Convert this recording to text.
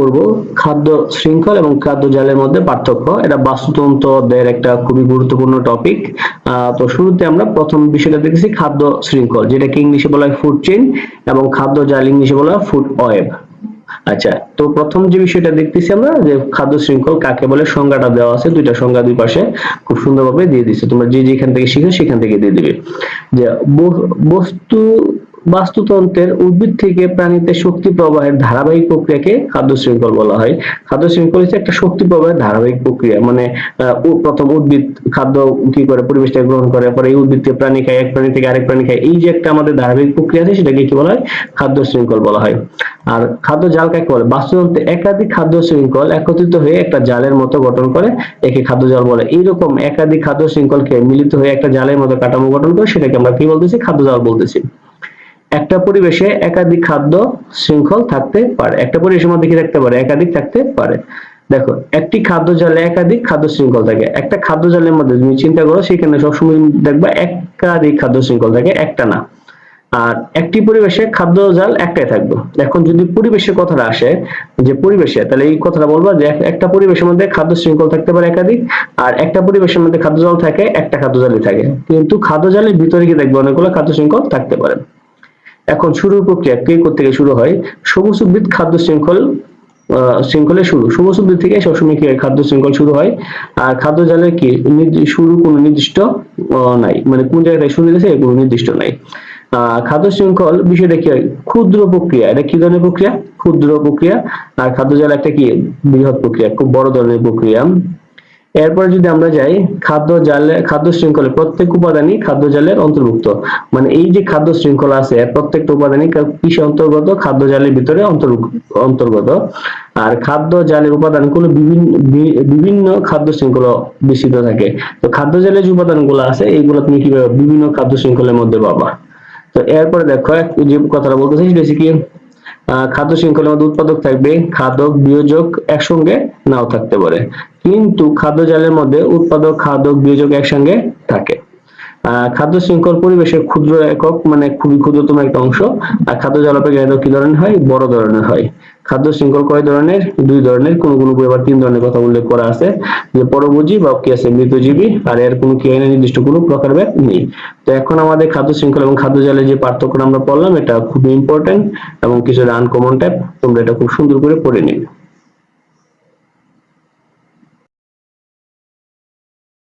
করব খাদ্য শৃঙ্খল এবং খাদ্য জালের মধ্যে পার্থক্য। এটা বাস্তুতন্ত্রদের একটা খুবই গুরুত্বপূর্ণ টপিক। তো শুরুতে আমরা প্রথম বিষয়টা দেখেছি খাদ্য শৃঙ্খল, যেটাকে ইংলিশে বলা হয় ফুড চেইন, এবং খাদ্য জাল ইংলিশে বলা হয় ফুড ওয়েব। আচ্ছা, তো প্রথম যে বিষয়টা দেখতেছি আমরা যে খাদ্য শৃঙ্খল কাকে বলে, সংজ্ঞাটা দেওয়া আছে, দুইটা সংজ্ঞা দুই পাশে খুব সুন্দরভাবে দিয়ে দিচ্ছে, তোমরা যে যেখান থেকে শিখো সেখান থেকে দিয়ে দিবে। যে বস্তু বাস্তুতন্ত্রের উদ্ভিদ থেকে প্রাণীতে শক্তি প্রবাহের ধারাবাহিক প্রক্রিয়াকে খাদ্য শৃঙ্খল বলা হয়। খাদ্য শৃঙ্খল হচ্ছে একটা শক্তি প্রবাহের ধারাবাহিক প্রক্রিয়া, মানে প্রথম উদ্ভিদ খাদ্য কি করে, পরিবেশ থেকে গ্রহণ করে, পরে এই উদ্ভিদ থেকে প্রাণী খায়, এক প্রাণী থেকে আরেক প্রাণী খায়, এই যে একটা আমাদের ধারাবাহিক প্রক্রিয়া আছে সেটাকে কি বলা হয়, খাদ্য শৃঙ্খল বলা হয়। আর খাদ্য জাল কাকে বলে, বাস্তুতন্ত্রে একাধিক খাদ্য শৃঙ্খল একত্রিত হয়ে একটা জালের মতো গঠন করে একে খাদ্য জাল বলে। এইরকম একাধিক খাদ্য শৃঙ্খলকে মিলিত হয়ে একটা জালের মতো কাঠামো গঠন করে সেটাকে আমরা কি বলতেছি, খাদ্য জাল বলতেছি। একটা পরিবেশে একাধিক খাদ্য শৃঙ্খল থাকতে পারে, একটা পরিবেশের মধ্যে কি থাকতে পারে, একাধিক থাকতে পারে। দেখো, একটি খাদ্য জালে একাধিক খাদ্য শৃঙ্খল থাকে। একটা খাদ্য জালের মধ্যে তুমি চিন্তা করো, সেখানে সবসময় দেখবা একাধিক খাদ্য শৃঙ্খল থাকে, একটা না। আর একটি পরিবেশে খাদ্য জাল একটাই থাকবে। এখন যদি পরিবেশের কথাটা আসে, যে পরিবেশে, তাহলে এই কথাটা বলবা যে একটা পরিবেশের মধ্যে খাদ্য শৃঙ্খল থাকতে পারে একাধিক, আর একটা পরিবেশের মধ্যে খাদ্য জাল থাকে, একটা খাদ্য জালই থাকে। কিন্তু খাদ্য জালের ভিতরে কি দেখবে, অনেকগুলো খাদ্য শৃঙ্খল থাকতে পারে। এখন শুরুর প্রক্রিয়া কে থেকে শুরু হয়, সবুজ উদ্ভিদ খাদ্য শৃঙ্খলের শুরু। সবুজ উদ্ভিদ থেকে সবসময় কি খাদ্য শৃঙ্খল শুরু হয়। আর খাদ্য জালের কি শুরু কোনো নির্দিষ্ট নাই, মানে কোন জায়গা থেকে শুরু হয়েছে কোনো নির্দিষ্ট নাই। খাদ্য শৃঙ্খল বিষয়টা কি হয়, ক্ষুদ্র প্রক্রিয়া। এটা কি ধরনের প্রক্রিয়া, ক্ষুদ্র প্রক্রিয়া। আর খাদ্য জাল একটা কি বৃহৎ প্রক্রিয়া, খুব বড় ধরনের প্রক্রিয়া। এরপরে যদি আমরা যাই, খাদ্য শৃঙ্খলের প্রত্যেক উপাদানই খাদ্য জালের অন্তর্ভুক্ত। মানে এই যে খাদ্য শৃঙ্খলা আছে, প্রত্যেকটা উপাদানই কিসে অন্তর্গত, খাদ্য জালের ভিতরে অন্তর্গত। আর খাদ্য জালের উপাদানগুলো বিভিন্ন খাদ্য শৃঙ্খলা বিস্তৃত থাকে। তো খাদ্য জালের যে উপাদানগুলো আছে এইগুলো তুমি কিভাবে বিভিন্ন খাদ্য শৃঙ্খলের মধ্যে পাবা। তো এরপরে দেখো, যে কথাটা বলতেছি সেটা হচ্ছে কি, খাদ্য শৃঙ্খলের মধ্যে উৎপাদক থাকবে, খাদক বিয়োজক একসঙ্গে নাও থাকতে পারে, কিন্তু খাদ্য জালের মধ্যে উৎপাদক খাদক বিয়োজক একসঙ্গে থাকে। খাদ্য শৃঙ্খল পরিবেশের ক্ষুদ্র একক, মানে খুবই ক্ষুদ্রতম একটা অংশ। আর খাদ্য জাল অপেক্ষা কি ধরনের হয়, বড় ধরনের হয়। খাদ্য শৃঙ্খল কয় ধরনের, দুই ধরনের, কোন কোন বই আবার তিন ধরনের কথা উল্লেখ করা আছে, যে পরভোজী বা কি আছে মৃতজীবী, আর এর কোনো কি হয় না, নির্দিষ্ট কোনো প্রকারভেদ নেই। তো এখন আমাদের খাদ্য শৃঙ্খল এবং খাদ্য জালের যে পার্থক্য আমরা পড়লাম, এটা খুবই ইম্পর্টেন্ট এবং কিছু আনকমন টাইপ, তোমরা এটা খুব সুন্দর করে পড়ে নিবে।